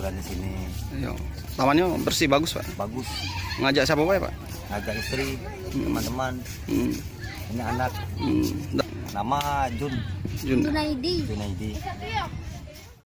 liburan di sini. Iya. Tamannya bersih bagus Pak. Bagus. Ngajak siapa Pak? Ngajak istri, teman-teman, Hmm. ini anak. Hmm. Nama Jun. Jun. Junaidi. Junaidi.